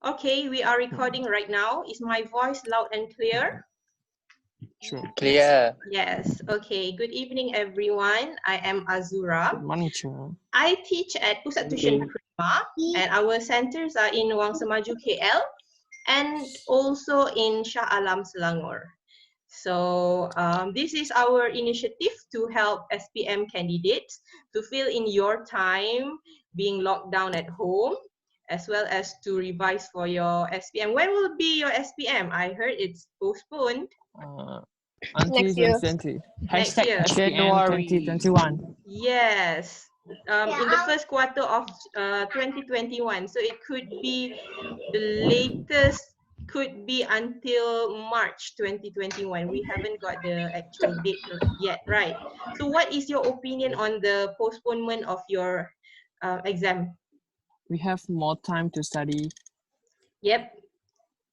Okay, we are recording right now. Is my voice loud and clear? Sure. Clear. Yes. Okay. Good evening, everyone. I am Azura. Good morning, teacher. I teach at Pusat Tuition Prima, and our centers are in Wang Semaju, KL, and also in Shah Alam, Selangor. So this is our initiative to help SPM candidates to fill in your time being locked down at home, as well as to revise for your SPM. When will be your SPM? I heard it's postponed. Until Next year. 2020. Next Hashtag year. SPM January. 2021. Yes. In the first quarter of 2021. So it could be the latest, could be until March 2021. We haven't got the actual date yet, right? So what is your opinion on the postponement of your exam? We have more time to study. Yep.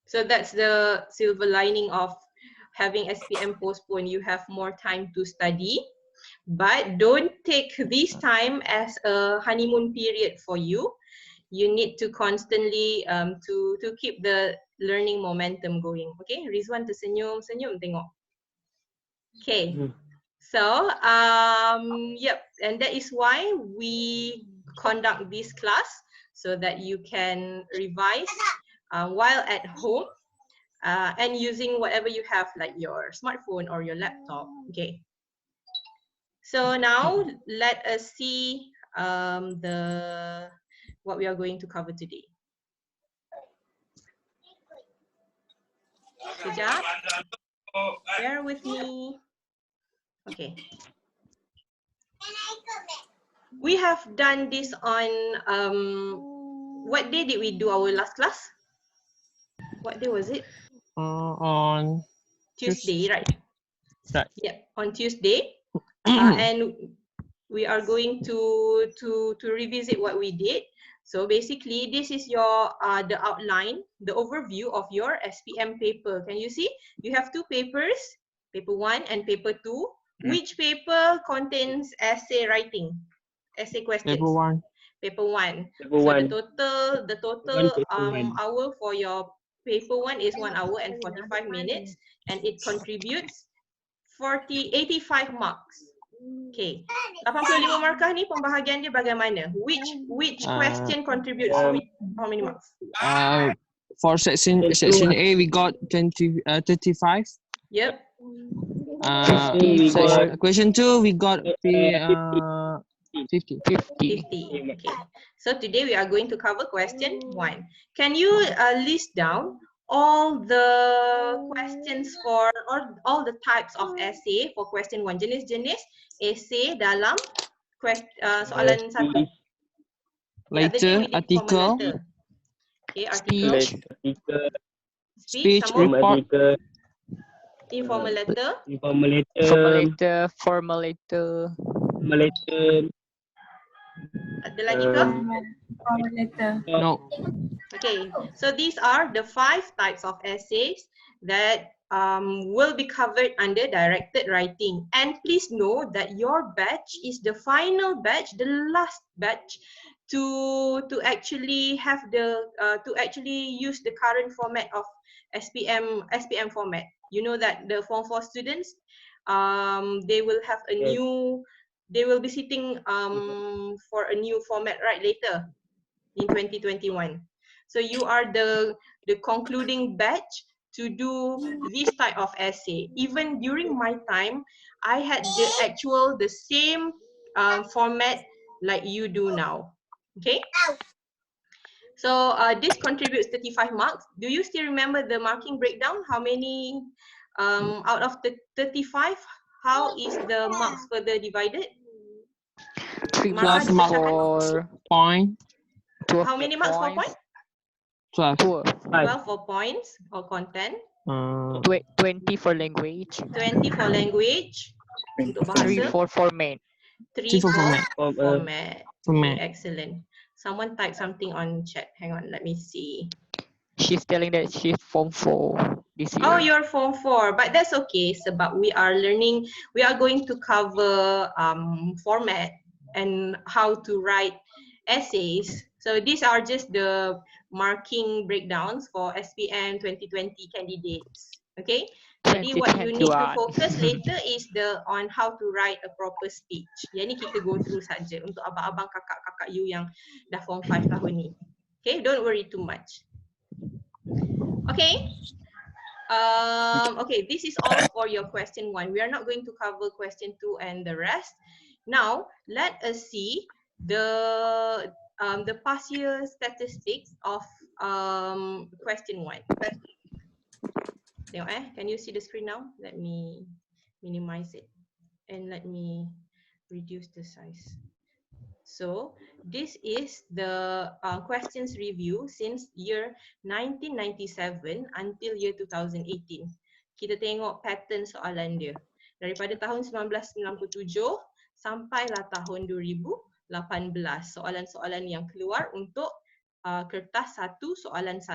So that's the silver lining of having SPM postponed. You have more time to study. But don't take this time as a honeymoon period for you. You need to constantly to keep the learning momentum going. Okay, Rizwan tersenyum, tengok. Okay, so yep, and that is why we conduct this class so that you can revise while at home and using whatever you have, like your smartphone or your laptop. Okay. So now let us see what we are going to cover today. Sekejap. Bear with me. Okay. We have done this on what day did we do our last class? What day was it? On Tuesday, right? Right. Yeah, on Tuesday. And we are going to revisit what we did. So basically, this is your the outline, the overview of your SPM paper. Can you see? You have two papers, paper 1 and paper 2. Which paper contains essay writing, essay questions? Paper 1. Paper 1. Paper So one. the total hour for your paper 1 is 1 hour and 45 minutes, and it contributes 85 marks. Okay. 85 markah ni pembahagian dia bagaimana? Which question contributes how many marks? For section A, we got 35. Yep. Question 2, we got 50. 50. Okay. So today we are going to cover question 1. Can you list down all the questions for all the types of essay for question 1? Jenis-jenis essay dalam soalan 1. Later, article, Okay, article, speech, sama, report, informal letter, Formal letter. ada lagi ke? no. Okay, so these are the 5 types of essays that will be covered under directed writing. And please know that your batch is the final batch, the last batch to actually have the to actually use the current format of SPM format. You know that the Form 4 students they will have a new, they will be sitting for a new format right later in 2021. So you are the concluding batch to do this type of essay. Even during my time, I had the same format like you do now. Okay. So this contributes 35 marks. Do you still remember the marking breakdown? How many out of the 35? How is the marks further divided? 3 Plus marks mark for point. 12 How many marks per point? 12. 12 for points or content. 20 for language. 20 for language. Untuk 3 bahasa. for format. 3 for format. Format. Excellent. Someone type something on chat. Hang on, let me see. She's telling that she's Form 4 this year. Oh, you're Form 4, but that's okay. Sebab we are learning, we are going to cover format and how to write essays. So these are just the marking breakdowns for SPM 2020 candidates. Okay, jadi what you need to 2021. focus later is on how to write a proper speech. Yang ni kita go through saja untuk abang-abang kakak-kakak you yang dah form 5 tahun ni. Okay, don't worry too much. Okay. Okay, this is all for your question 1. We are not going to cover question 2 and the rest. Now, let us see the past year statistics of question 1. Tengok can you see the screen now? Let me minimize it and let me reduce the size. So this is the questions review since year 1997 until year 2018. Kita tengok pattern soalan dia. Daripada tahun 1997 sampailah tahun 2018. Soalan-soalan yang keluar untuk kertas 1 soalan 1.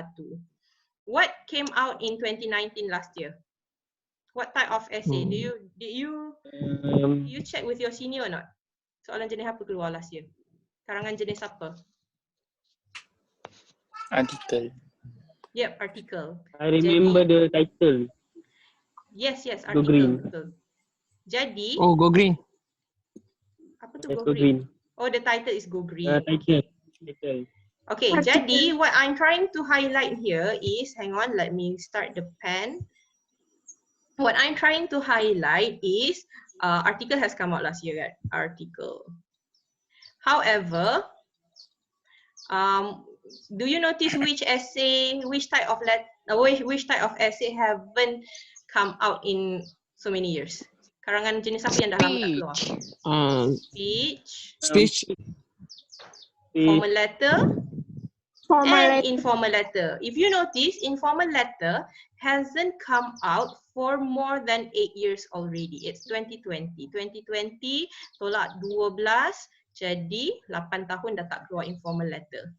What came out in 2019 last year? What type of essay? Did you check with your senior or not? Soalan jenis apa keluar last year? Karangan jenis apa? Article. Yep, article. I remember the title. Yes, Go article. green. Betul. Jadi, Oh, go green. apa tu Let's go go green? green. Oh, the title is go green. Title. Okay, jadi what I'm trying to highlight here is, hang on, let me start the pen. What I'm trying to highlight is, article has come out last year, right? Article. However, do you notice which essay, which type of essay haven't come out in so many years? Karangan jenis apa yang dah lama tak keluar? Speech, formal letter, and informal letter. If you notice, informal letter hasn't come out for more than 8 years already. It's 2020. 2020 tolak 12, jadi 8 tahun dah tak keluar informal letter.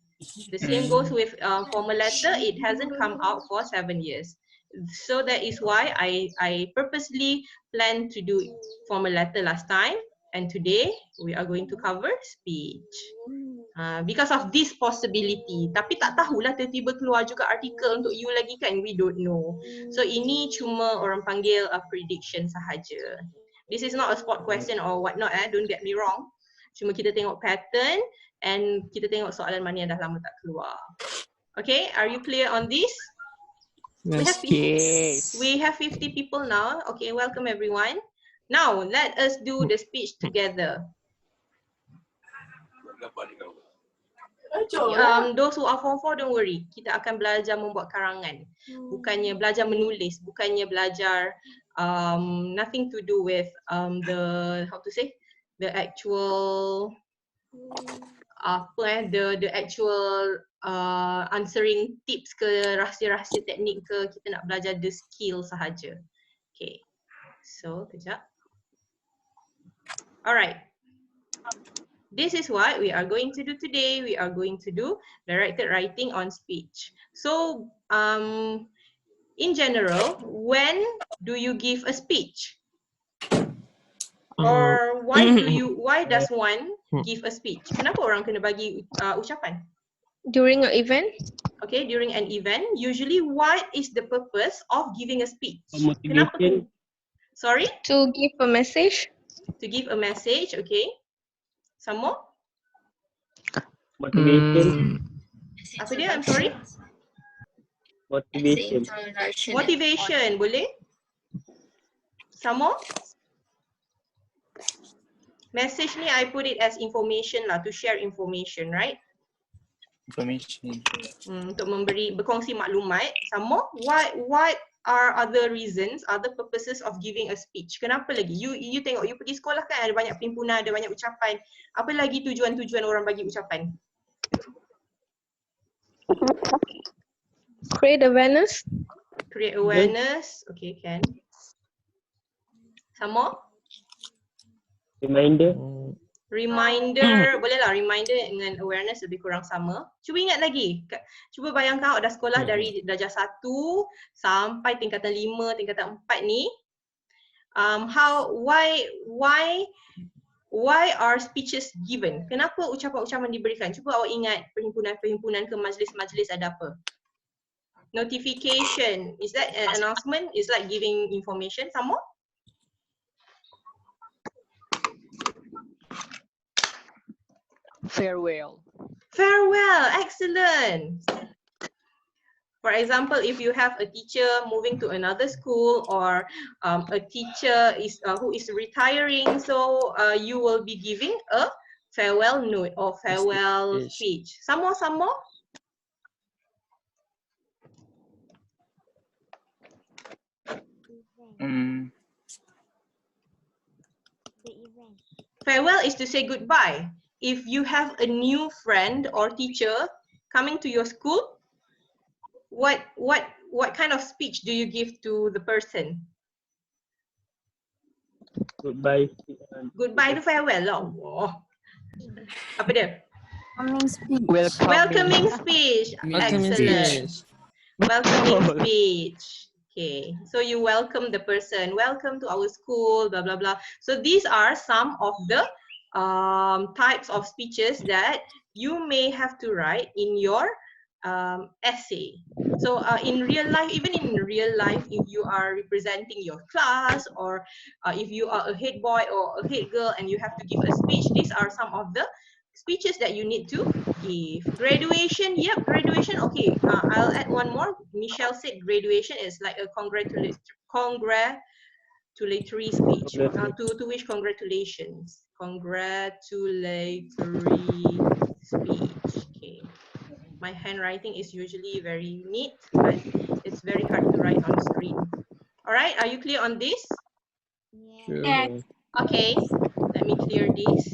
The same goes with formal letter. It hasn't come out for 7 years. So that is why I purposely planned to do formal letter last time, and today we are going to cover speech. Because of this possibility. Tapi tak tahulah tiba-tiba keluar juga artikel untuk you lagi kan, we don't know. So ini cuma orang panggil a prediction sahaja. This is not a spot question or whatnot, don't get me wrong. Cuma kita tengok pattern and kita tengok soalan mana yang dah lama tak keluar. Okay, are you clear on this? Yes. We have 50 people now. Okay, welcome everyone. Now, let us do the speech together. Those who are form 4, don't worry. Kita akan belajar membuat karangan. Bukannya belajar menulis, bukannya belajar nothing to do with the actual the actual answering tips ke rahsia-rahsia teknik ke, kita nak belajar the skill sahaja. Okay. So, kejap. Alright. This is what we are going to do today. We are going to do directed writing on speech. So, in general, when do you give a speech? Or why does one give a speech? Kenapa orang kena bagi ucapan? During an event? Okay, during an event, usually what is the purpose of giving a speech? Motivation. Sorry? To give a message? To give a message, okay. Some more? Motivation. Apa dia? I'm sorry? Motivation. Motivation, boleh? Some more? Message ni I put it as information lah, to share information, right? Information. Untuk berkongsi maklumat. Some more? What are other reasons, other purposes of giving a speech? Kenapa lagi? You tengok, you pergi sekolah kan ada banyak perhimpunan, ada banyak ucapan. Apa lagi tujuan-tujuan orang bagi ucapan? Create awareness. Create awareness. Okay, can. Some more? Reminder. Reminder, boleh lah reminder dengan awareness lebih kurang sama. Cuba ingat lagi. Cuba bayangkan awak dah sekolah dari darjah 1 sampai tingkatan 5, tingkatan 4 ni. why are speeches given? Kenapa ucapan-ucapan diberikan? Cuba awak ingat perhimpunan-perhimpunan ke majlis-majlis ada apa? Notification, is that an announcement? Is like giving information? Some more? Farewell. Farewell, excellent. For example, if you have a teacher moving to another school or a teacher who is retiring, so you will be giving a farewell note or farewell speech. Some more, some more? Farewell is to say goodbye. If you have a new friend or teacher coming to your school, what kind of speech do you give to the person? Goodbye. Goodbye to farewell lah. Oh. Apa dia? Welcoming. Welcoming speech. Welcoming Excellent. speech. Welcoming speech. Okay, so you welcome the person. Welcome to our school, blah, blah, blah. So these are some of the types of speeches that you may have to write in your essay. So in real life, even in real life, if you are representing your class or if you are a head boy or a head girl and you have to give a speech, these are some of the speeches that you need to give. Graduation, yep, graduation. Okay, I'll add one more. Michelle said graduation is like a congratulatory speech. To wish congratulations. Congratulatory speech. Okay. My handwriting is usually very neat, but it's very hard to write on screen. All right, are you clear on this? Sure. Okay, let me clear this.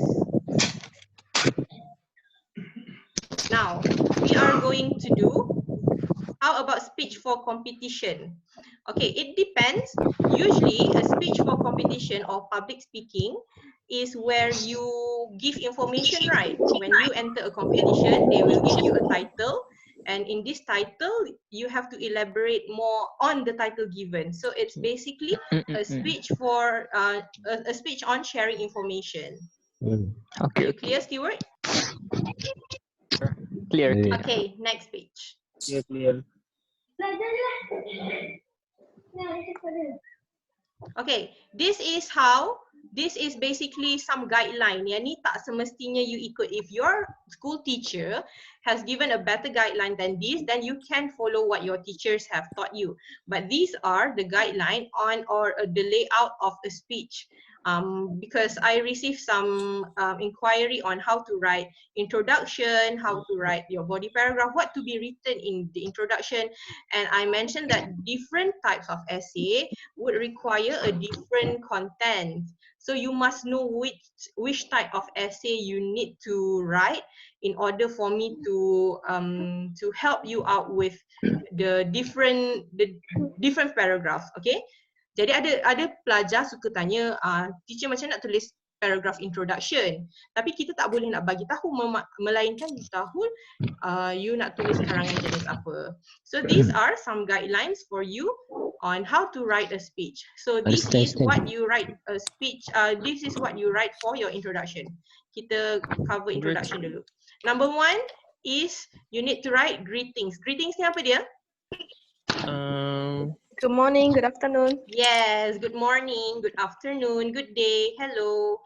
Now, we are going to do, how about speech for competition? Okay, it depends. Usually, a speech for competition or public speaking is where you give information, right? When you enter a competition, they will give you a title. And in this title, you have to elaborate more on the title given. So it's basically a speech for a speech on sharing information. Are you clear, Stewart? Clear. Okay, next page. Clear. Okay, this is basically some guideline. Yang ni tak semestinya you ikut. If your school teacher has given a better guideline than this, then you can follow what your teachers have taught you. But these are the guideline on or the layout of a speech. Because I received some inquiry on how to write introduction, how to write your body paragraph, what to be written in the introduction. And I mentioned that different types of essay would require a different content. So you must know which type of essay you need to write in order for me to help you out with the different paragraphs. Okay. Jadi ada pelajar suka tanya, teacher macam nak tulis paragraph introduction, tapi kita tak boleh nak bagi tahu melainkan you tahu you nak tulis karangan jenis apa. So these are some guidelines for you on how to write a speech. So this is what you write a speech. This is what you write for your introduction. Kita cover introduction dulu. Number 1 is you need to write greetings. Greetings ni apa dia? Good morning, good afternoon. Yes, good morning, good afternoon, good day, hello.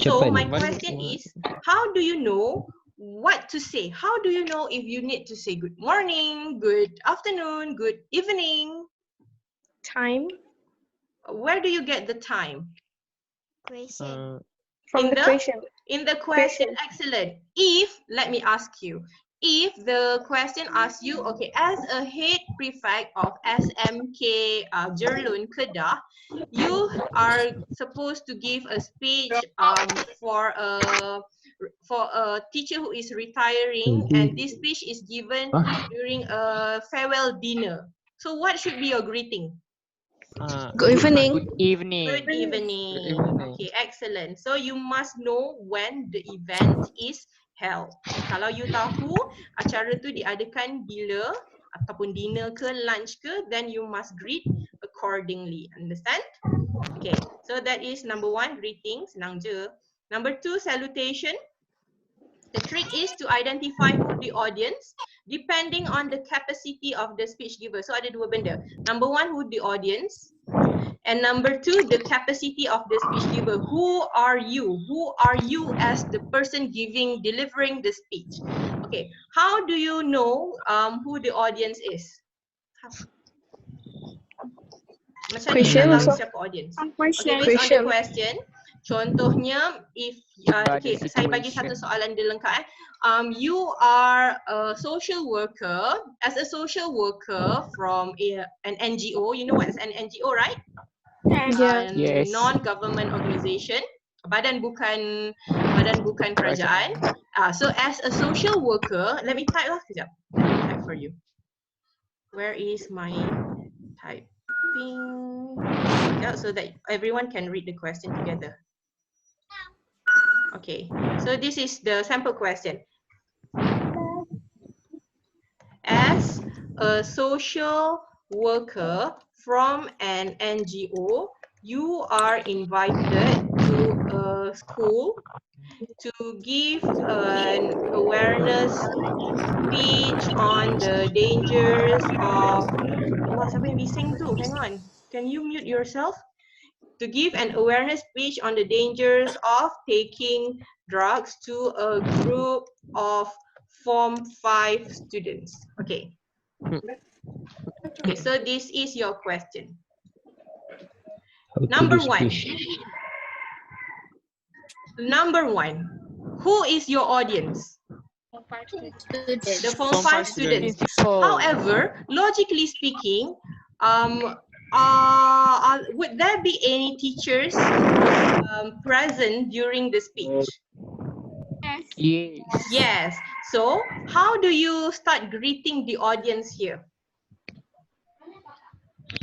So my question is, how do you know what to say? How do you know if you need to say good morning, good afternoon, good evening? Time. Where do you get the time? From In the question. In the question, excellent. If, let me ask you, if the question asks you, okay, as a head prefect of SMK Jerlun Kedah, you are supposed to give a speech for a teacher who is retiring, and this speech is given during a farewell dinner. So what should be your greeting? Good evening. Good evening. Good evening. Okay, excellent. So you must know when the event is held. Kalau you tahu acara tu diadakan bila ataupun dinner ke lunch ke, then you must greet accordingly. Understand? Okay, so that is number 1, greeting. Senang je. Number 2, salutation. The trick is to identify who the audience depending on the capacity of the speech giver. So ada dua benda. Number 1, who the audience. And number 2, the capacity of the speech giver. Who are you? Who are you as the person delivering the speech? Okay, how do you know who the audience is? Macam ni Question nak tahu also. siapa audience? Question. Okay, based on the question. Contohnya, if By okay, the saya bagi satu situation. soalan dia lengkap. You are a social worker. As a social worker from an NGO, you know what's an NGO, right? Yeah. Yes. Non-government organization, badan bukan kerajaan. So as a social worker, let me type lah kejap. Let me type for you. Where is my typing? Yeah, so that everyone can read the question together. Okay, so this is the sample question. As a social worker from an NGO, you are invited to a school to give an awareness speech on the dangers of... Allah, siapa yang bising tu? Hang on. Can you mute yourself? To give an awareness speech on the dangers of taking drugs to a group of Form 5 students. Okay. Okay, so this is your question. Number 1. Number 1. Who is your audience? The Form 5 students. Principal. However, logically speaking, would there be any teachers present during the speech? Yes. Yes. So, how do you start greeting the audience here?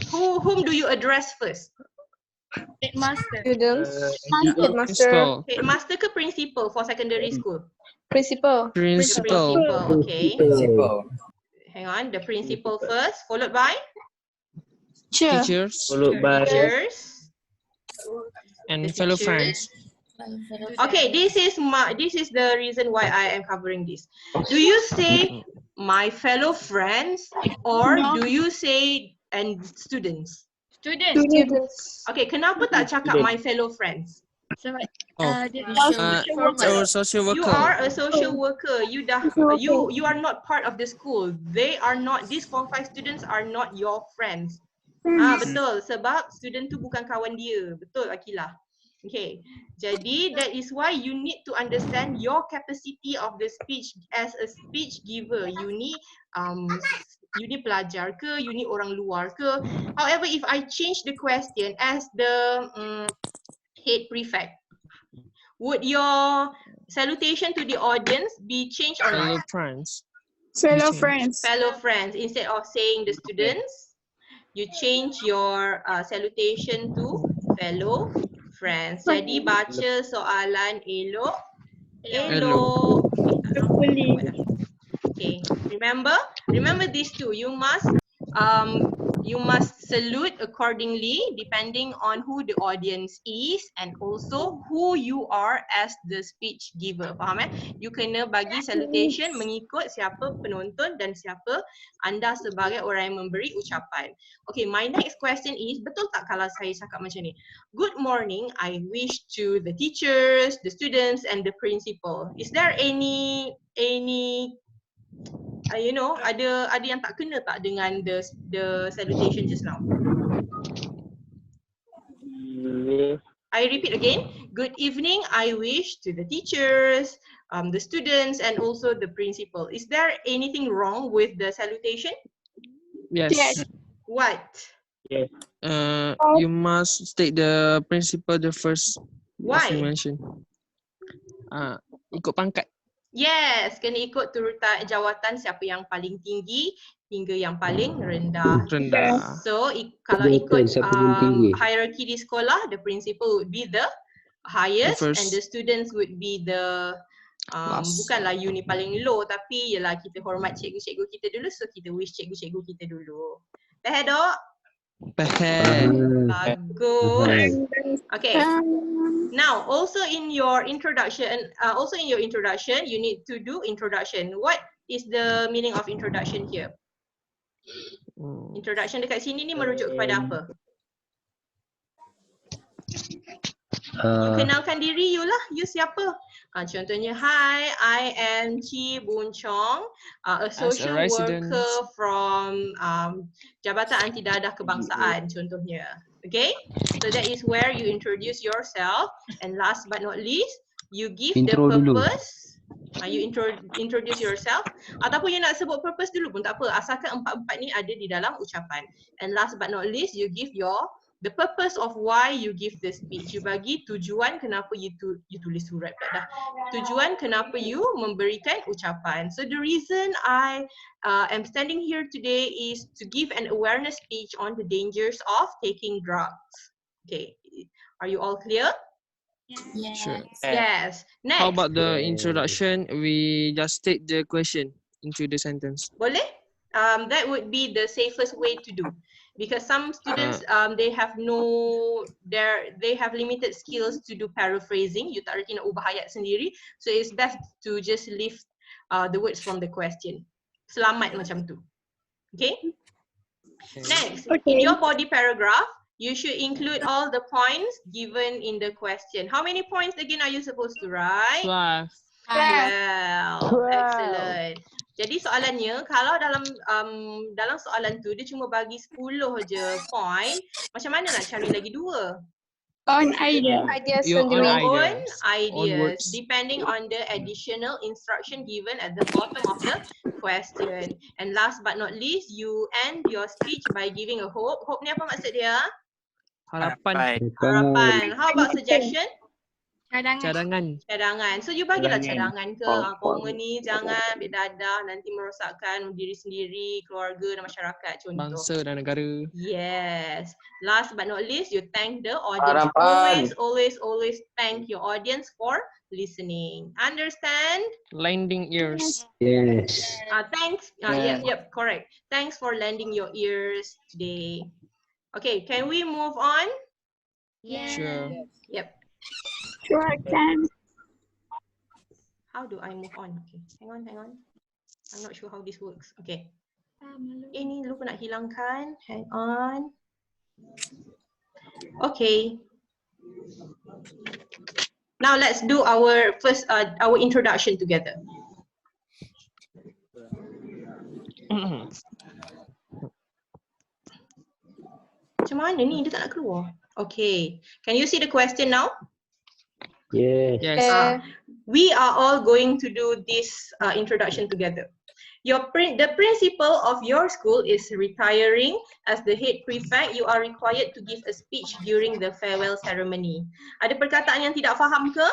Whom do you address first? Students. Headmaster. Headmaster ke principal for secondary school? Principal. The principal, okay. Hang on, the principal first, followed by Teachers. Followed by teachers and the fellow teachers. friends. Okay, this is the reason why I am covering this. Do you say my fellow friends or do you say and students? Students. Okay, kenapa tak cakap my fellow friends? Our social worker. You are a social worker. You are not part of the school. They are not. These Form 5 students are not your friends. Betul, sebab student tu bukan kawan dia. Betul, Akilah. Okay, jadi that is why you need to understand your capacity of the speech as a speech giver. You need pelajar ke, you need orang luar ke. However, if I change the question as the head prefect, would your salutation to the audience be changed or Fellow not? friends. Fellow friends. Instead of saying the students, you change your salutation to fellow friends. Jadi baca soalan elok. Okay, remember these two. You must salute accordingly depending on who the audience is and also who you are as the speech giver. Faham You kena bagi salutation mengikut siapa penonton dan siapa anda sebagai orang yang memberi ucapan. Okay, my next question is, betul tak kalau saya cakap macam ni? Good morning, I wish to the teachers, the students and the principal. Is there any ada yang tak kena tak dengan the salutation just now? I repeat again. Good evening. I wish to the teachers, the students, and also the principal. Is there anything wrong with the salutation? Yes. What? Yes. You must state the principal the first. Why? As you mentioned. Ikut pangkat. Yes, kena ikut turutan jawatan siapa yang paling tinggi hingga yang paling rendah. So, kalau ikut hierarchy di sekolah, the principal would be the highest and the students would be the bukanlah you ni paling low, tapi ialah kita hormat cikgu-cikgu kita dulu, so kita wish cikgu-cikgu kita dulu. Dah dok? Bagus. Okay. Now, also in your introduction, you need to do introduction. What is the meaning of introduction here? Introduction dekat sini ni merujuk kepada apa? Kenalkan diri you lah. You siapa? Contohnya, hi, I am Chi Boon Chong, a social worker from Jabatan Anti Dadah Kebangsaan, contohnya. Okay? So that is where you introduce yourself. And last but not least, you give the purpose. You introduce yourself. Ataupun you nak sebut purpose dulu pun tak apa. Asalkan empat-empat ni ada di dalam ucapan. And last but not least, you give the purpose of why you give the speech. You bagi tujuan kenapa you tulis surat pula dah. Tujuan kenapa you memberikan ucapan. So the reason I am standing here today is to give an awareness speech on the dangers of taking drugs. Okay, are you all clear? Yes. Sure. Yes. Next. How about the introduction? We just state the question into the sentence. Boleh? That would be the safest way to do, because some students they have limited skills to do paraphrasing. You tak reti nak ubah ayat sendiri, so it's best to just leave the words from the question. Selamat macam tu. Okay? Next, in your body paragraph, you should include all the points given in the question. How many points again are you supposed to write? 12. 12. Excellent. Jadi soalannya, kalau dalam soalan tu dia cuma bagi 10 je point, macam mana nak cari lagi 2? Own ideas Your own sendiri. Own ideas. ideas, words. depending on the additional instruction given at the bottom of the question. And last but not least, you end your speech by giving a hope. Hope ni apa maksud dia? Harapan. Harapan. How about suggestion? Cadangan. Cadangan. So you bagilah Cadangan. cadangan ke, koma ni jangan ambil dadah, nanti merosakkan diri sendiri, keluarga dan masyarakat, contoh. Bangsa dan negara. Yes. Last but not least, you thank the audience. Always thank your audience for listening. Understand? Lending ears. Yes. Thanks. Yep, correct. Thanks for lending your ears today. Okay, can we move on? Sure. Yep. Sure can. How do I move on? Okay, hang on. I'm not sure how this works. Okay. Ini lupa nak hilangkan. Hang on. Okay. Now let's do our first our introduction together. Macam mana ni? Dia tak nak keluar. Okay. Can you see the question now? Yes. Yes. We are all going to do this introduction together. The principal of your school is retiring. As the head prefect, you are required to give a speech during the farewell ceremony. Ada perkataan yang tidak faham ke?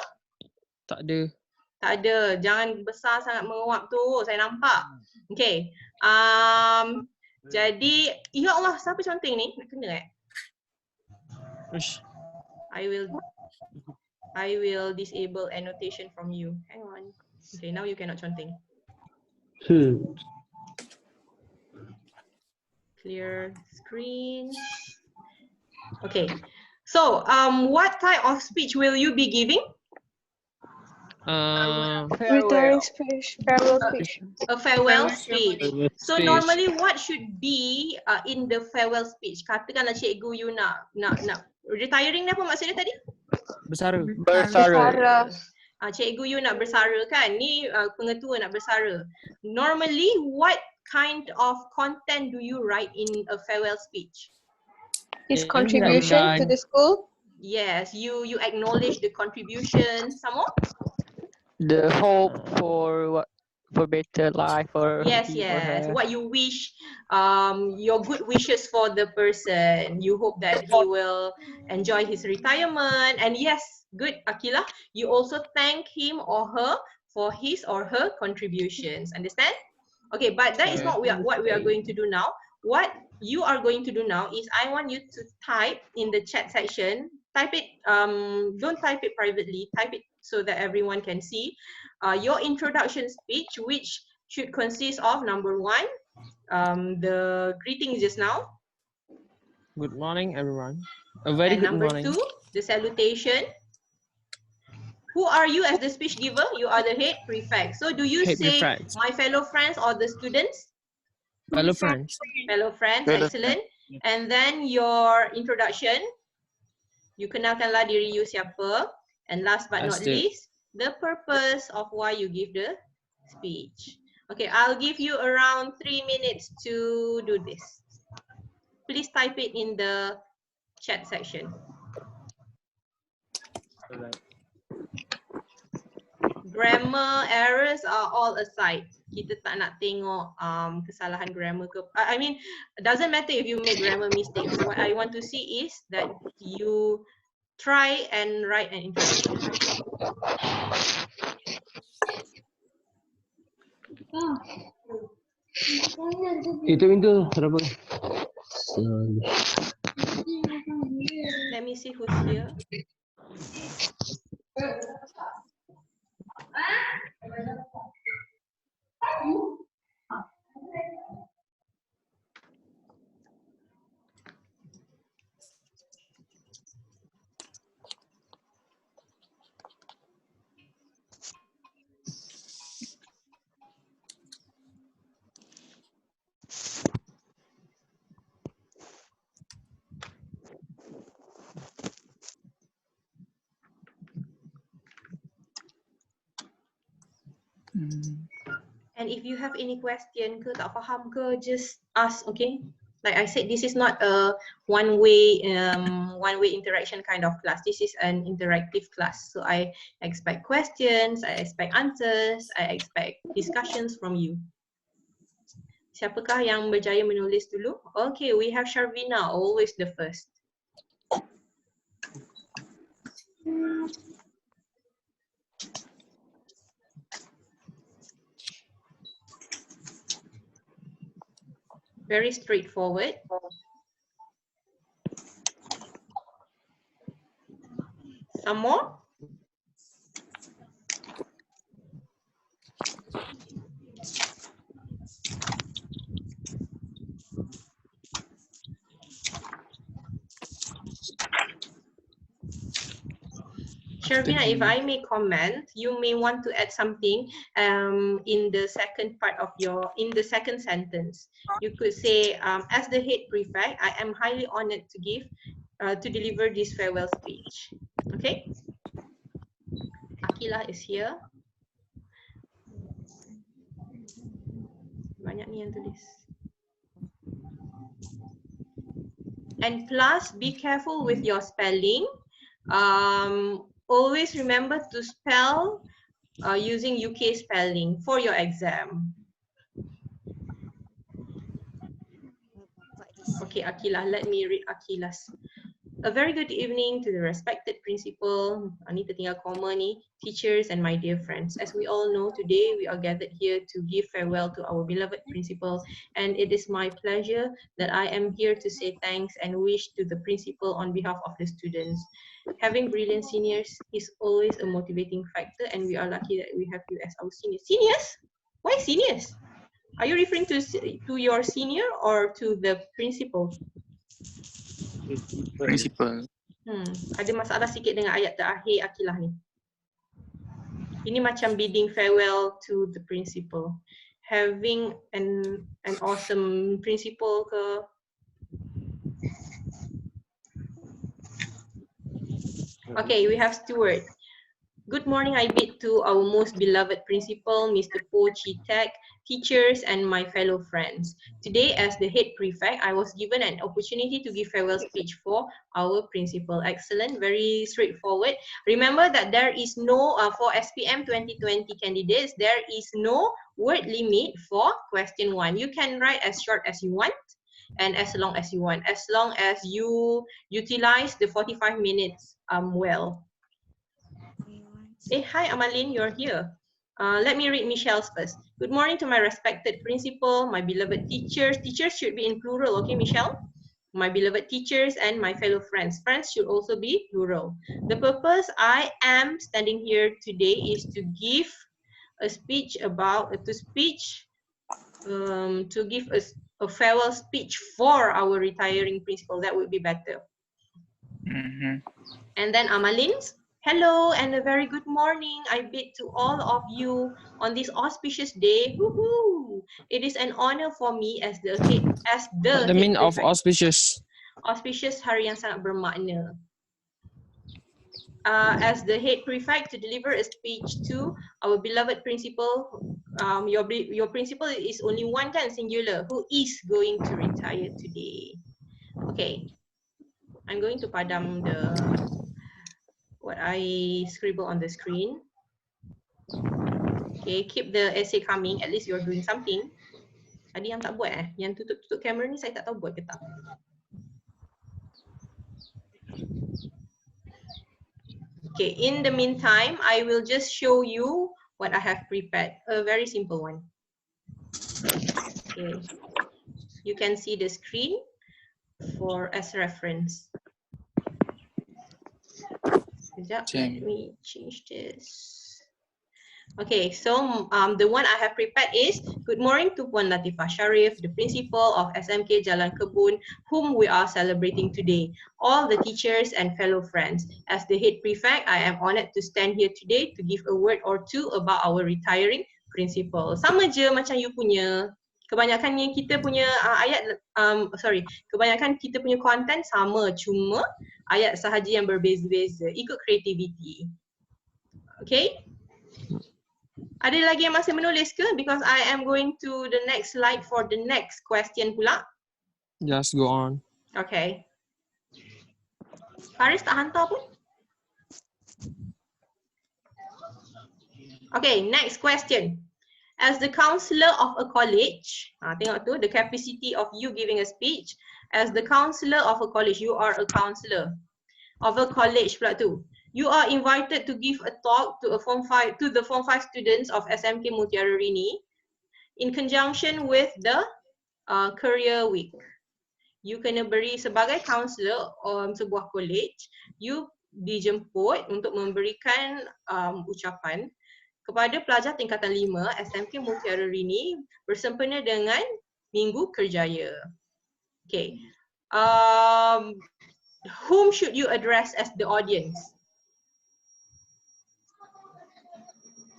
Tak ada. Tak ada. Jangan besar sangat menguap tu. Saya nampak. Okay. Jadi, ya Allah, siapa conteng ni? Nak kena Ush. I will disable annotation from you. Hang on. Okay, now you cannot conteng. Clear screen. Okay. So, what type of speech will you be giving? Retiring speech. Farewell speech. A farewell speech. So Speech. normally what should be in the farewell speech? Katakanlah cikgu you nak retiring ni apa maksud dia tadi? Bersara. Cara. Cikgu you nak bersara kan? Ni pengetua nak bersara. Normally what kind of content do you write in a farewell speech? His contribution to the school. Yes, you acknowledge the contribution. Some more? The hope for better life or Yes. What you wish, your good wishes for the person. You hope that he will enjoy his retirement. And yes, good Akilah, you also thank him or her for his or her contributions. Understand? Okay, but that is not what we are going to do now. What you are going to do now is I want you to type in the chat section. Type it, don't type it privately, type it so that everyone can see your introduction speech, which should consist of number 1, the greetings just now. Good morning, everyone. A very And good number morning. 2, the salutation. Who are you as the speech giver? You are the head prefect. So do you Head say prefect. my fellow friends or the students? Fellow friends. Fellow friends, Fellow excellent. And then your introduction. You kenalkanlah diri you siapa. And last but As not the least, the purpose of why you give the speech. Okay, I'll give you around 3 minutes to do this. Please type it in the chat section. Grammar errors are all aside. Kita tak nak tengok kesalahan grammar ke. I mean, it doesn't matter if you make grammar mistakes. What I want to see is that you try and write an introduction. Itu pintu berapa? Let me see who's here. And if you have any question ke, tak faham ke, just ask, okay? Like I said, this is not a one-way interaction kind of class. This is an interactive class. So I expect questions, I expect answers, I expect discussions from you. Siapakah yang berjaya menulis dulu? Okay, we have Sharvina, always the first. Very straightforward. Some more? Sharvina, if I may comment, you may want to add something in the second part of in the second sentence. You could say, as the head prefect, I am highly honored to deliver this farewell speech. Okay? Akila is here. Banyak ni yang tulis. And plus, be careful with your spelling. Always remember to spell using UK spelling for your exam. Okay, Akila, let me read Akila's. A very good evening to the respected principal, ni tertinggal koma ni, teachers and my dear friends. As we all know, today we are gathered here to give farewell to our beloved principal, and it is my pleasure that I am here to say thanks and wish to the principal on behalf of the students. Having brilliant seniors is always a motivating factor, and we are lucky that we have you as our seniors. Seniors? Why seniors? Are you referring to your senior or to the principal? Principal. Ada masalah sikit dengan ayat terakhir Akilah ni. Ini macam bidding farewell to the principal. Having an awesome principal ke. Okay, we have Stuart. Good morning, I bid to our most beloved principal, Mr. Po Chi-Tek, teachers, and my fellow friends. Today, as the head prefect, I was given an opportunity to give farewell speech for our principal. Excellent, very straightforward. Remember that there is no, for SPM 2020 candidates, there is no word limit for question 1. You can write as short as you want and as long as you want, as long as you utilize the 45 minutes well. Hi, Amalin, you're here. Let me read Michelle's first. Good morning to my respected principal, my beloved teachers. Teachers should be in plural, okay, Michelle? My beloved teachers and my fellow friends. Friends should also be plural. The purpose I am standing here today is to give a speech about, to give us a farewell speech for our retiring principal. That would be better. And then Amalins, hello and a very good morning. I bid to all of you on this auspicious day. Woohoo! It is an honor for me as the The meaning of auspicious. Auspicious hari yang sangat bermakna. As the head prefect to deliver a speech to our beloved principal. Your principal is only one kan, singular, who is going to retire today. Okay, I'm going to padam what I scribble on the screen. Okay, keep the essay coming. At least you're doing something. Tadi yang tak buat Yang tutup kamera ni saya tak tahu buat ke tak. Okay, in the meantime, I will just show you what I have prepared. A very simple one. Okay, you can see the screen as reference. Sekejap, let me change this. Okay, so the one I have prepared is good morning to Puan Latifah Sharif, the principal of SMK Jalan Kebun, whom we are celebrating today. All the teachers and fellow friends. As the head prefect, I am honoured to stand here today to give a word or two about our retiring principal. Sama je macam you punya. Kebanyakan kita punya kebanyakan kita punya content sama, cuma ayat sahaja yang berbeza-beza. Ikut creativity. Okay? Ada lagi yang masih menulis ke? Because I am going to the next slide for the next question pula. Just go on. Okay. Faris tak hantar pun? Okay, next question. As the counselor of a college, tengok tu, the capacity of you giving a speech. As the counselor of a college, you are a counselor of a college pula tu. You are invited to give a talk to the Form 5 students of SMK Mutiara Rini in conjunction with the Career Week. You kena beri sebagai counselor sebuah college, you dijemput untuk memberikan ucapan kepada pelajar tingkatan 5 SMK Mutiara Rini bersempena dengan Minggu Kerjaya. Okay. Whom should you address as the audience?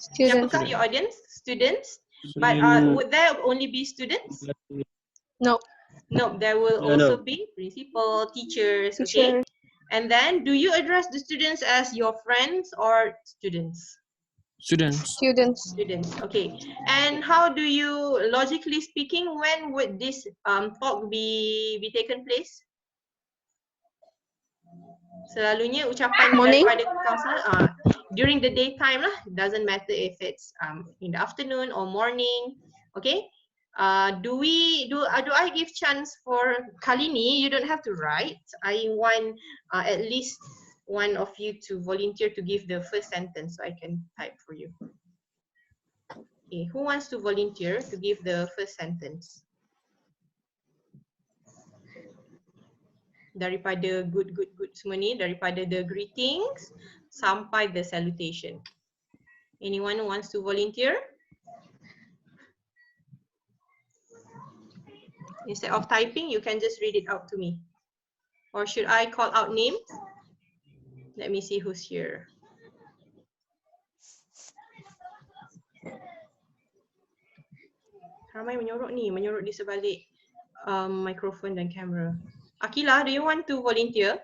Students. Siapakah your audience? Students? But would there only be students? No. No, there will also be principal, teachers, okay? And then, do you address the students as your friends or students? Students. Students, okay. And how do you, logically speaking, when would this talk be taken place? Selalunya ucapan daripada counselor during the daytime lah. Doesn't matter if it's in the afternoon or morning. Okay. Do I give chance for kali ni? You don't have to write. I want at least one of you to volunteer to give the first sentence so I can type for you. Okay. Who wants to volunteer to give the first sentence? Daripada good semua ni, daripada the greetings sampai the salutation. Anyone who wants to volunteer? Instead of typing, you can just read it out to me. Or should I call out names? Let me see who's here. Ramai menyorok di sebalik mikrofon dan kamera. Akila, do you want to volunteer?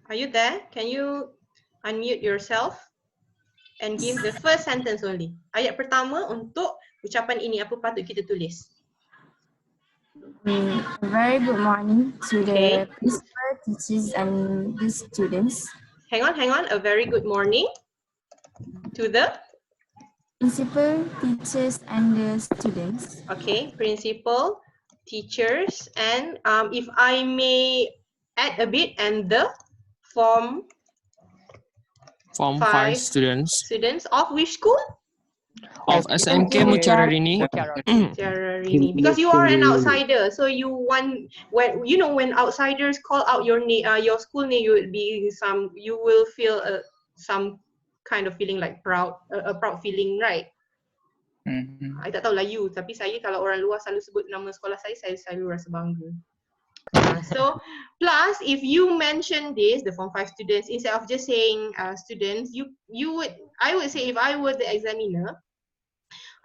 Are you there? Can you unmute yourself and give the first sentence only? Ayat pertama untuk ucapan ini, apa patut kita tulis? A very good morning to the principal, teachers and the students. Hang on. A very good morning to the Principal, teachers and the students. okay, principal, teachers, and if I may add a bit, and the Form 5 students of which school? of SMK Mutiara Rini. Because you are an outsider, so you want when outsiders call out your name, your school name, you will feel some kind of feeling like a proud feeling, right? I tak tahulah you, tapi saya kalau orang luar selalu sebut nama sekolah saya selalu rasa bangga. So plus if you mention this, the Form 5 students, instead of just saying students, I would say if I were the examiner,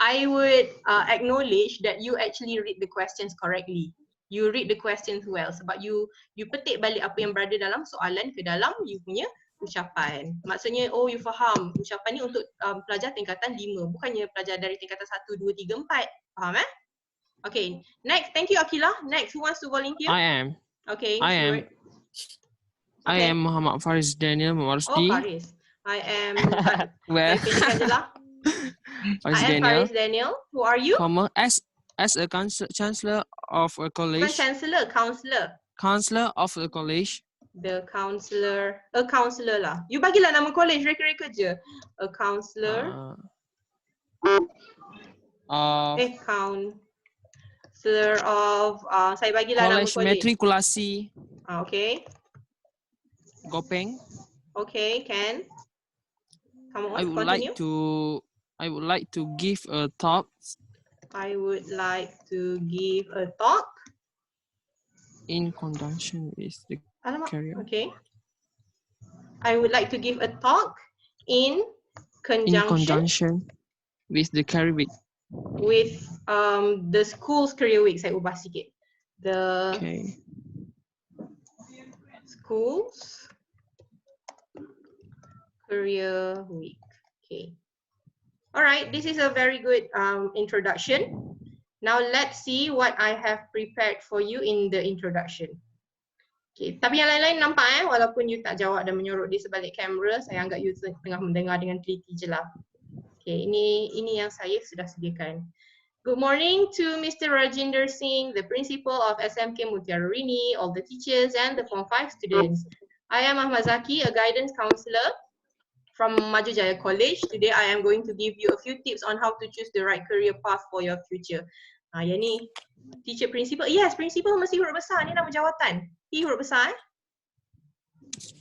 I would acknowledge that you actually read the questions correctly. You read the questions well sebab you petik balik apa yang berada dalam soalan ke dalam you punya ucapan. Maksudnya you faham ucapan ni untuk pelajar tingkatan 5, bukannya pelajar dari tingkatan 1, 2, 3, 4. Faham Okay, next. Thank you, Akila. Next, who wants to volunteer? I am. Okay. I am. Okay. I am Muhammad Faris Daniel Mawarsti. Faris. I am. Well, Faris Daniel. Faris Daniel. Who are you? As a chancellor of a college. Counselor. Counselor of a college. The counselor. A counselor lah. You bagilah nama college reka-reka je. A counselor. Counselor of saya bagilah nama college. Matrikulasi. Okay. Gopeng. Okay, Ken. Come on, I would continue. like to give a talk. I would like to give a talk In conjunction with the career. Okay. I would like to give a talk in conjunction with the career week. With the school's career week. Saya ubah sikit. The school's career week. Okay. All right. This is a very good introduction. Now let's see what I have prepared for you in the introduction. Okay. Tapi yang lain-lain nampak walaupun you tak jawab dan menyorok di sebalik kamera, saya anggap you tengah mendengar dengan teliti je lah. Okay. Ini yang saya sudah sediakan. Good morning to Mr. Rajinder Singh, the principal of SMK Mutiara-Rini, all the teachers and the Form 5 students. I am Ahmad Zaki, a guidance counselor from Maju Jaya College. Today I am going to give you a few tips on how to choose the right career path for your future. Yang ni teacher principal. Yes, principal mesti huruf besar. Ni nama jawatan. P huruf besar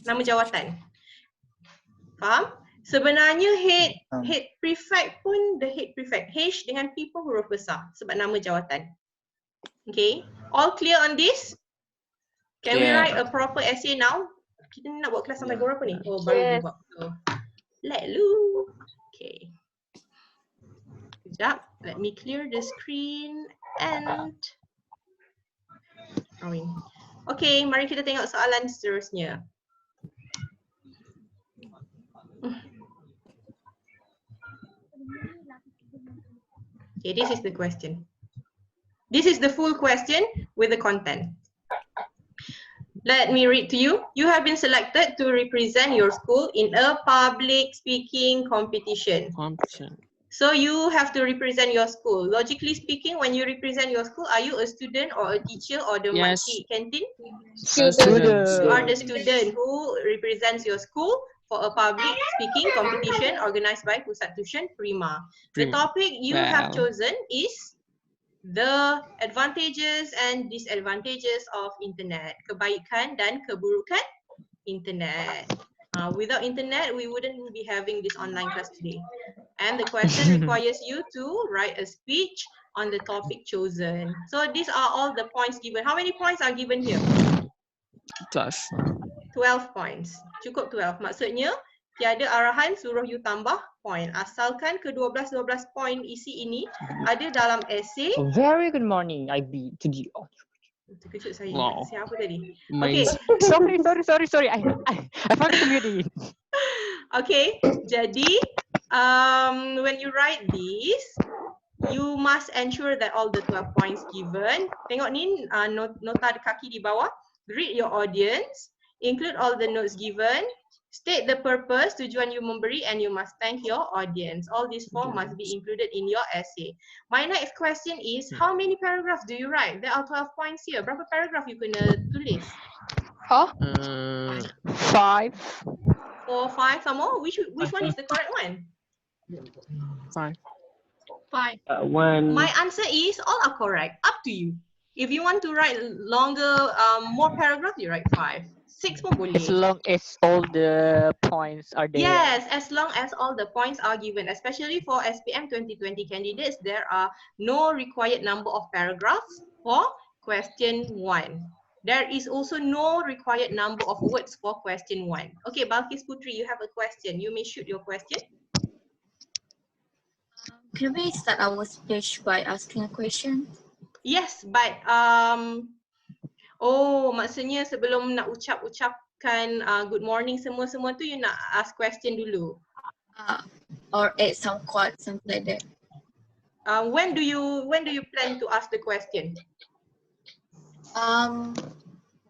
Nama jawatan. Faham? Sebenarnya head prefect pun the head prefect. H dengan P pun huruf besar sebab nama jawatan. Okay. All clear on this? Can we write a proper essay now? Kita nak buat kelas sampai pukul berapa ni? Baru buat. Let lu. Okay. Sekejap. Let me clear the screen and drawing. Okay, mari kita tengok soalan seterusnya. Okay, this is the question. This is the full question with the content. Let me read to you. You have been selected to represent your school in a public speaking competition. So you have to represent your school. Logically speaking, when you represent your school, are you a student or a teacher or the makcik canteen? Student. You are the student who represents your school for a public speaking competition organized by Pusat Tuition Prima. The topic you have chosen is the advantages and disadvantages of internet. Kebaikan dan keburukan internet. Without internet, we wouldn't be having this online class today. And the question requires you to write a speech on the topic chosen. So these are all the points given. How many points are given here? 12 points. Cukup 12. Maksudnya, tiada arahan suruh you tambah point. Asalkan ke-12 poin isi ini ada dalam essay. Very good morning, IB to the Terkejut saya. Wow. Siapa tadi? Okay. Sorry. I forgot to mute it. Okay. Jadi, when you write this, you must ensure that all the 12 points given. Tengok ni nota kaki di bawah. Read your audience. Include all the notes given. State the purpose, tujuan you memberi, and you must thank your audience. All these four must be included in your essay. My next question is, how many paragraphs do you write? There are 12 points here. Berapa paragraph you kena tulis? 5. 4, 5, some more? Which one is the correct one? 5. My answer is all are correct. Up to you. If you want to write longer, more paragraphs, you write 5. 6 pun boleh. As long as all the points are there. Yes, as long as all the points are given, especially for SPM 2020 candidates, there are no required number of paragraphs for question 1. There is also no required number of words for question 1. Okay, Balkis Putri, you have a question. You may shoot your question. Can we start our speech by asking a question? Yes, but maksudnya sebelum nak ucapkan good morning semua-semua tu, you nak ask question dulu. Or add some quotes, something like that. When do you plan to ask the question?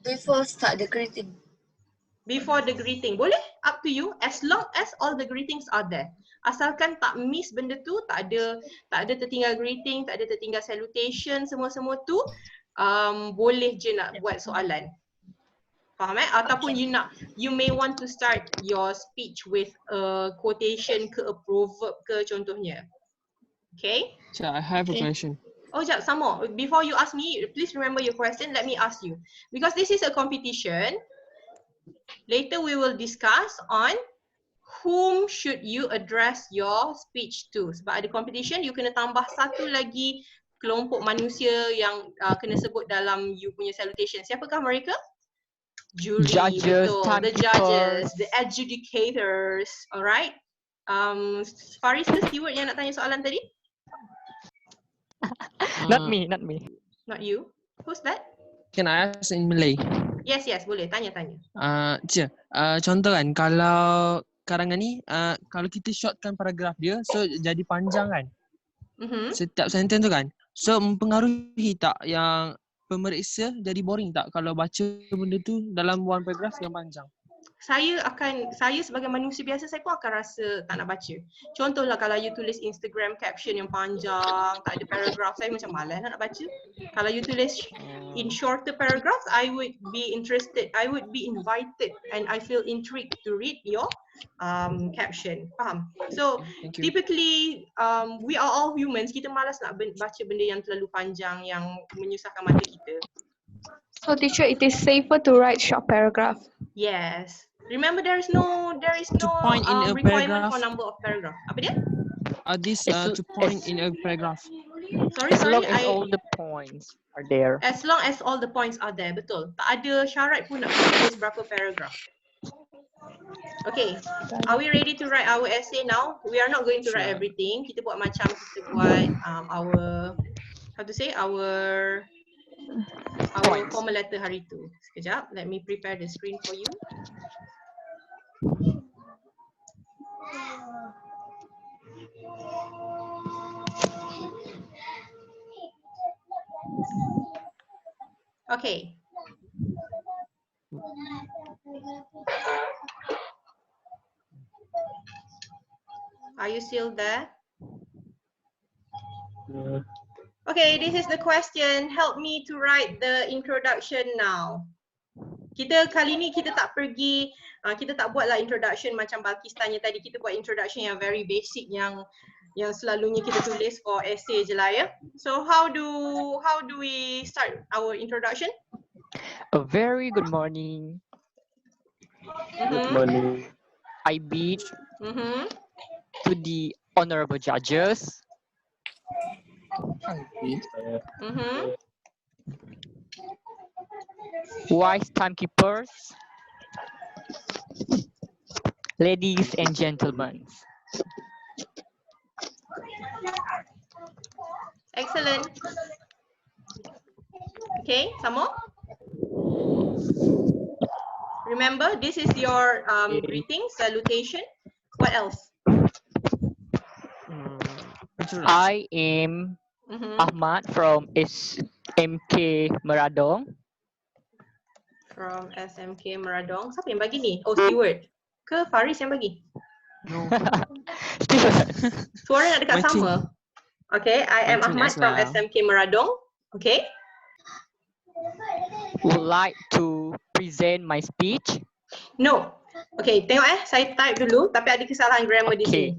Before start the greeting. Before the greeting, boleh? Up to you. As long as all the greetings are there. Asalkan tak miss benda tu, tak ada tertinggal greeting, tak ada tertinggal salutation, semua-semua tu, boleh je nak buat soalan. Faham Ataupun you may want to start your speech with a quotation ke a proverb ke contohnya. Okay? So I have a question. Oh, jap, some more. Before you ask me, please remember your question. Let me ask you. Because this is a competition, later we will discuss on whom should you address your speech to. Sebab ada competition, you kena tambah satu lagi kelompok manusia yang kena sebut dalam you punya salutation. Siapakah mereka? Jury, Judges, betul. The timekeepers. judges, the adjudicators. Alright. Faris ke Stewart yang nak tanya soalan tadi? Not me. Not you. Who's that? Can I ask in Malay? Yes, boleh. Tanya. Contoh kan, kalau karangan ni, kalau kita shortkan paragraf dia, so jadi panjang kan? Setiap sentence tu kan? So mempengaruhi tak yang pemeriksa jadi boring tak kalau baca benda tu dalam one paragraph yang panjang? Saya sebagai manusia biasa, saya pun akan rasa tak nak baca. Contohlah kalau you tulis Instagram caption yang panjang, tak ada paragraph, saya macam malas nak baca. Kalau you tulis in shorter paragraphs, I would be interested, I would be invited and I feel intrigued to read your caption. Faham? So typically we are all humans, kita malas nak baca benda yang terlalu panjang yang menyusahkan mata kita. So teacher, it is safer to write short paragraph. Yes. Remember, there is no point in a requirement paragraph. for number of paragraph. Apa dia? This to point in a paragraph. Sorry, As long as all the points are there. As long as all the points are there, betul. Tak ada syarat pun nak tulis berapa paragraph. Okay, are we ready to write our essay now? We are not going to write everything. Kita buat macam kita buat our formal letter hari tu. Sekejap, let me prepare the screen for you. Okay. Are you still there? Okay, this is the question. Help me to write the introduction now. Kali ni kita tak pergi, kita tak buatlah introduction macam Balkis tanya tadi. Kita buat introduction yang very basic yang selalunya kita tulis for essay je lah ya. So how do we start our introduction? A very good morning. Good morning. I bid to the honorable judges, wise timekeepers, ladies and gentlemen. Excellent. Okay, some more. Remember, this is your greeting, salutation. What else? I am Ahmad from SMK Meradong. From SMK Meradong. Siapa yang bagi ni? Oh, Stewart. Ke Faris yang bagi? No. Suara nak dekat sama. Okay, I am Ahmad from SMK Meradong. Okay. Would like to present my speech. No. Okay, tengok saya type dulu tapi ada kesalahan grammar di sini.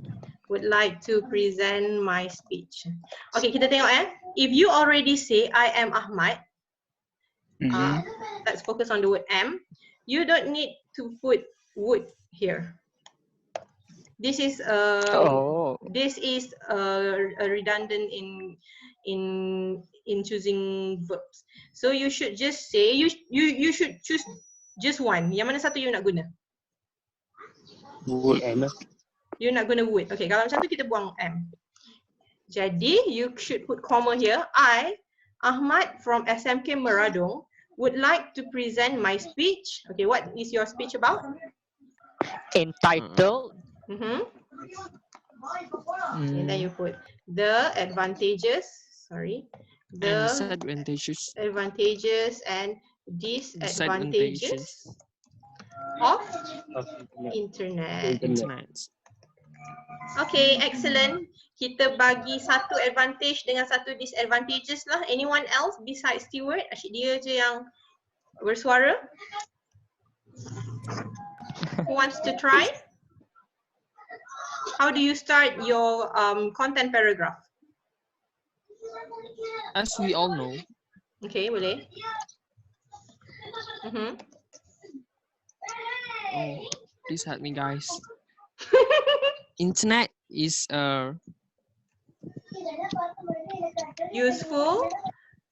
Would like to present my speech. Okay, kita tengok If you already say I am Ahmad, let's focus on the word am. You don't need to put would here. This is a redundant in choosing verbs. So you should just say you should choose just one. Yang mana satu you nak guna? Would. You nak guna would. Okay, kalau macam tu kita buang am. Jadi you should put comma here. I, Ahmad from SMK Meradong, would like to present my speech. Okay, what is your speech about? Entitled. And then you put the advantages, the advantages and disadvantages of internet. Okay, excellent. Kita bagi satu advantage dengan satu disadvantages lah. Anyone else besides Stewart? Asyik dia je yang bersuara. Who wants to try? How do you start your content paragraph? As we all know. Okay, boleh. Oh, please help me, guys. Internet is useful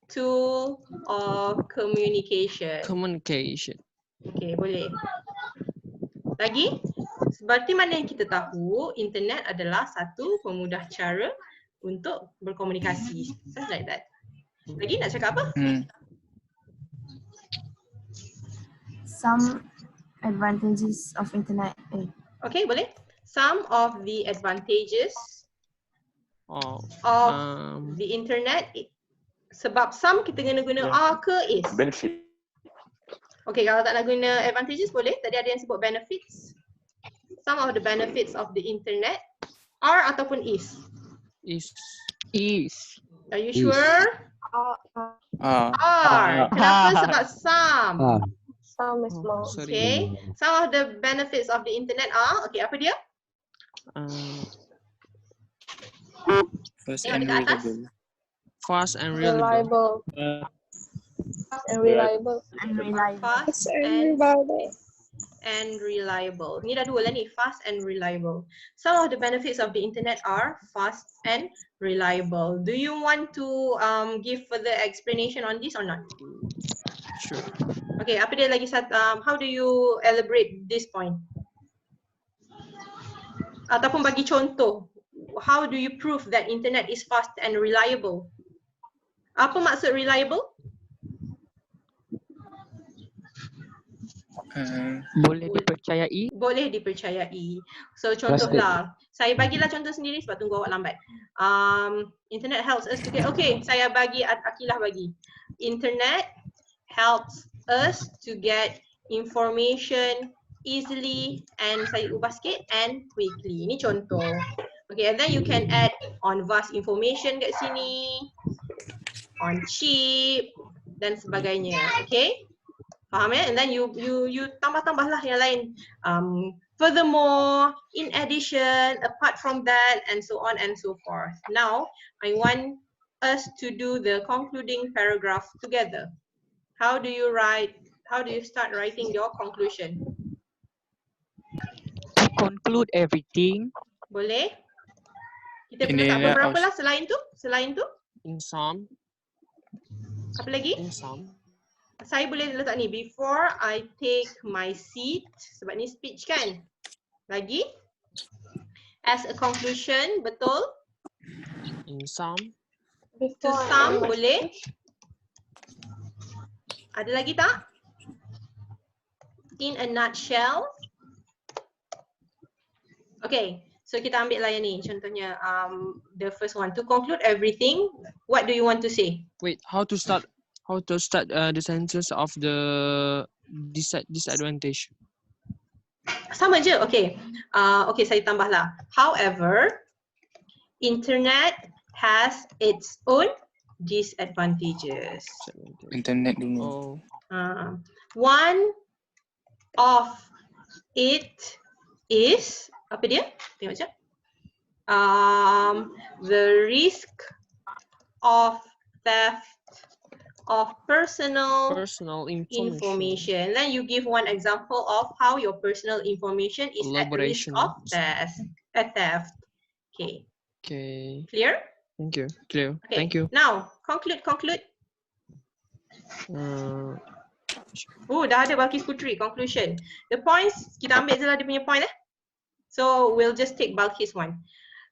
tool of communication. Okay, boleh. Lagi? Seperti mana yang kita tahu, internet adalah satu pemudah cara untuk berkomunikasi. Just like that. Lagi nak cakap apa? Some advantages of internet. Okay, boleh. Some of the advantages of the internet. Sebab some kita kena guna are ke is? Benefit. Okay, kalau tak nak guna advantages boleh. Tadi ada yang sebut benefits. Some of the benefits of the internet are ataupun is? Is. Are you sure? Are. Kenapa? Sebab some. Some is more. Okay. Some of the benefits of the internet are, okay, apa dia? Fast and reliable. Fast and reliable. Fast and reliable. Ni dah dua lah ni, fast and reliable. Some of the benefits of the internet are fast and reliable. Do you want to give further explanation on this or not? Sure. Okay, apa dia lagi satu? How do you elaborate this point? Ataupun bagi contoh, how do you prove that internet is fast and reliable? Apa maksud reliable? Boleh dipercayai. Boleh dipercayai. So contohlah, saya bagilah contoh sendiri sebab tunggu awak lambat. Internet helps us to get, okay, saya bagi, Akilah bagi. Internet helps us to get information easily and saya ubah sikit and quickly. Ini contoh. Okay, and then you can add on vast information kat sini, on cheap dan sebagainya. Okay? Faham ya? And then you tambah-tambahlah yang lain. Furthermore, in addition, apart from that, and so on and so forth. Now, I want us to do the concluding paragraph together. How do you start writing your conclusion? To conclude everything. Boleh? Kita perlu tak beberapa lah selain tu? In some. Apa lagi? In some. Saya boleh letak ni, before I take my seat, sebab ni speech kan? Lagi? As a conclusion, betul? In some. To some, boleh? Ada lagi tak? In a nutshell. Okay, so kita ambil lah yang ni, contohnya the first one. To conclude everything, what do you want to say? Wait, how to start the sentence of the disadvantage? Sama je, okay. Okay, saya tambahlah. However, internet has its own disadvantages. Internet dulu. One of it is, apa dia? Tengok macam. The risk of theft of personal information. Then you give one example of how your personal information is at risk of theft. Okay. Okay. Clear? Thank you. Clear. Okay. Thank you. Now, conclude. Dah ada Balkis Putri, conclusion. The points, kita ambil je lah dia punya point So, we'll just take Balkis one.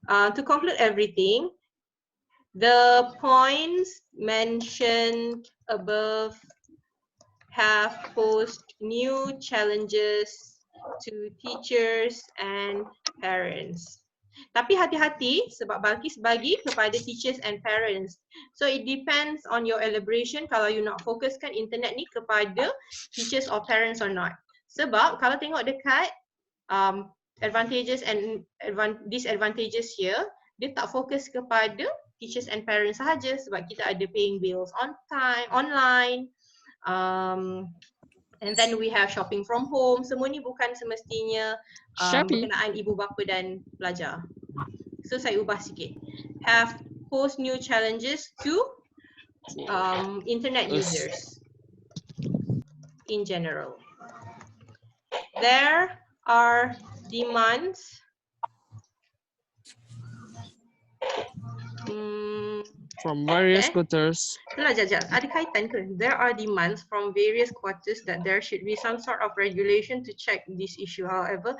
To conclude everything, the points mentioned above have posed new challenges to teachers and parents. Tapi hati-hati sebab Balkis bagi kepada teachers and parents. So it depends on your elaboration kalau you nak fokuskan internet ni kepada teachers or parents or not. Sebab kalau tengok dekat advantages and disadvantages here, dia tak fokus kepada teachers and parents sahaja sebab kita ada paying bills on time, online, and then we have shopping from home. Semua ni bukan semestinya berkenaan ibu bapa dan pelajar. So saya ubah sikit. Have posed new challenges to internet users in general. There are demands from various quarters. Ada kaitan ke? There are demands from various quarters that there should be some sort of regulation to check this issue. However,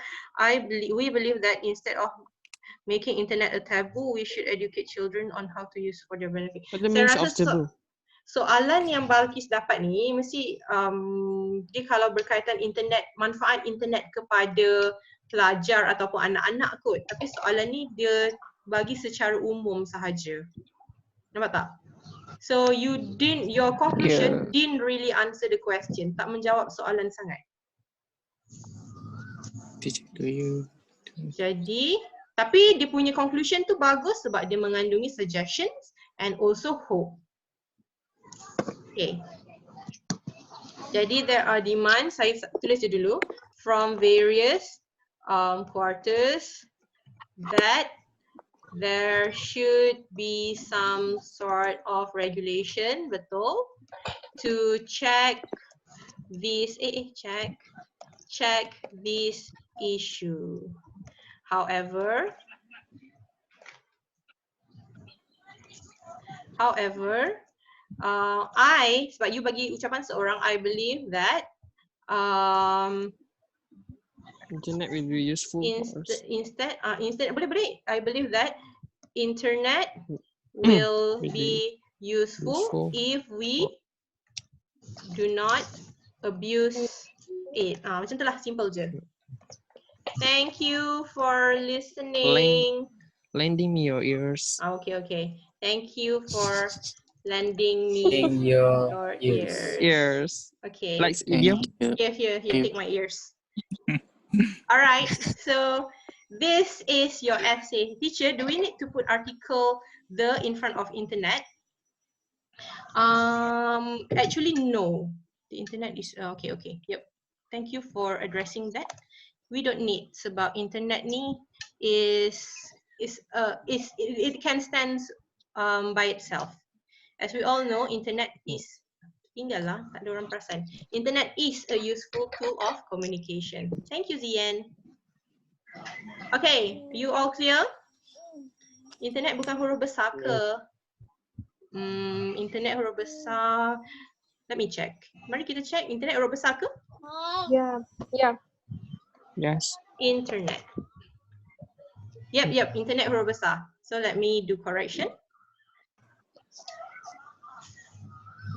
we believe that instead of making internet a taboo, we should educate children on how to use for their benefit. Saya rasa soalan yang Balkis dapat ni mesti dia kalau berkaitan internet, manfaat internet kepada pelajar ataupun anak-anak kot. Tapi soalan ni dia bagi secara umum sahaja. Nampak tak? So your conclusion didn't really answer the question. Tak menjawab soalan sangat. Jadi, tapi dia punya conclusion tu bagus sebab dia mengandungi suggestions and also hope. Okay. Jadi there are demands, saya tulis je dulu, from various quarters that there should be some sort of regulation, betul, to check this check this issue. However, sebab you bagi ucapan seorang, I believe that internet will be useful. Instead, boleh. I believe that internet will be useful if we do not abuse it. Macam tu lah, simple je. Thank you for listening. Lending me your ears. Okay. Thank you for lending me your ears. Okay. Like idiom? Here, take my ears. Alright, so this is your essay. Teacher, do we need to put article the in front of internet? Actually no. The internet is okay. Yep. Thank you for addressing that. We don't need sebab internet ni it can stand by itself. As we all know, internet is tinggal lah, tak ada orang perasan. Internet is a useful tool of communication. Thank you, Zian. Okay, you all clear? Internet bukan huruf besar ke? Internet huruf besar. Let me check. Mari kita check. Internet huruf besar ke? Yeah. Yes. Internet. Yep. Internet huruf besar. So let me do correction.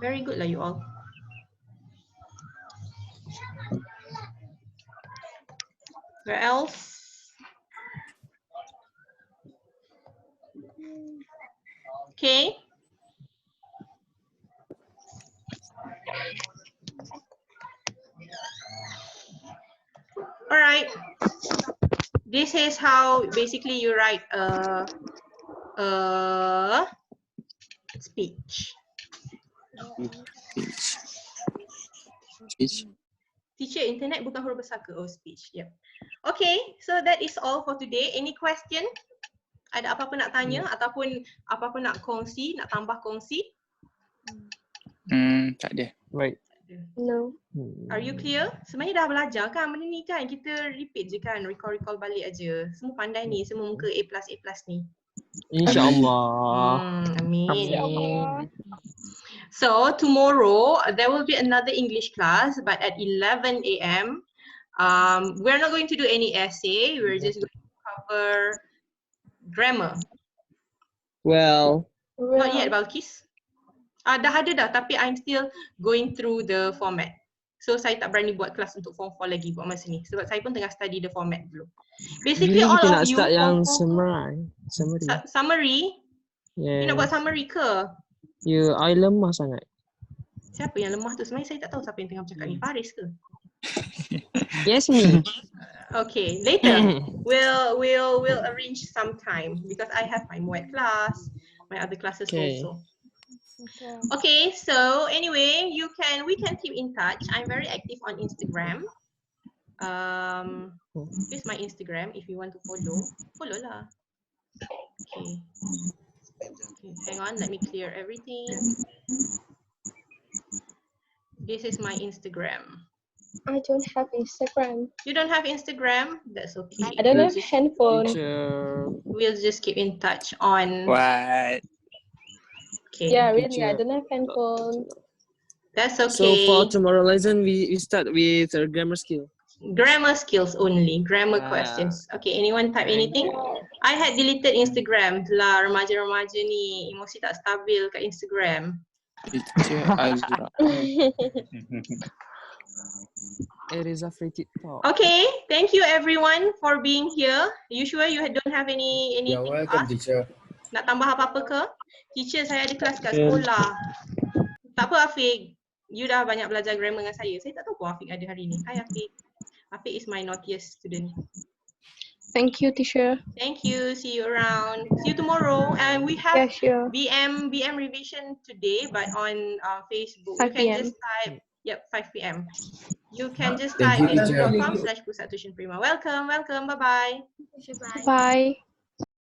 Very good lah you all. Where else? Okay. All right. This is how basically you write a speech. Teacher, internet bukan huruf besar ke? Oh, speech. Yep. Okay, so that is all for today. Any question? Ada apa-apa nak tanya ataupun apa-apa nak kongsi, nak tambah kongsi? Tak ada. Right. No. Are you clear? Sebenarnya dah belajar kan benda ni kan? Kita repeat je kan, recall balik aja. Semua pandai ni, semua muka A+, A+ ni. InsyaAllah. Amin. Allah. So tomorrow there will be another English class, but at 11 a.m. We're not going to do any essay. We're just going to cover grammar. Well, Not yet, Balkis. Dah ada dah, tapi I'm still going through the format. So saya tak berani buat kelas untuk form 4 lagi buat masa ni. Sebab saya pun tengah study the format dulu. Basically bila all kita of nak you start yang form summary? Summary? You nak buat Yes. summary ke? Ya, I lemah sangat. Siapa yang lemah tu? Sebenarnya saya tak tahu siapa yang tengah bercakap ni. Faris ke? Yes, me. Okay, later we'll arrange some time because I have my MUET class, my other classes Okay. also. Okay, so anyway, we can keep in touch. I'm very active on Instagram. Here's my Instagram. If you want to follow lah. Okay. Okay, hang on. Let me clear everything. This is my Instagram. I don't have Instagram. You don't have Instagram? That's okay. I don't have handphone. Teacher. We'll just keep in touch on. What? Okay. Yeah, really, I don't have handphone. That's So okay. for tomorrow lesson, we start with grammar skill. Grammar skills only. Grammar Ah. questions. Okay. Anyone type Thank anything? I had deleted Instagram lah. Remaja-remaja ni emosi tak stabil kat Instagram. Teacher Azra. It is a free TikTok. Okay. Thank you everyone for being here. You sure you don't have anything to ask? teacher. Nak tambah apa-apa ke? Teacher, saya ada kelas kat sekolah. Tak apa Afiq. You dah banyak belajar grammar dengan saya. Saya tak tahu pun Afiq ada hari ni. Hi Afiq. Afiq is my naughtiest student. Thank you, teacher. Thank you. See you around. See you tomorrow. And we have Yeah, sure. BM revision today, but on Facebook. 5 You can PM. just type, 5 p.m. You can just Thank type you, teacher. facebook.com/pusat tuition prima. Welcome. Bye-bye. Bye.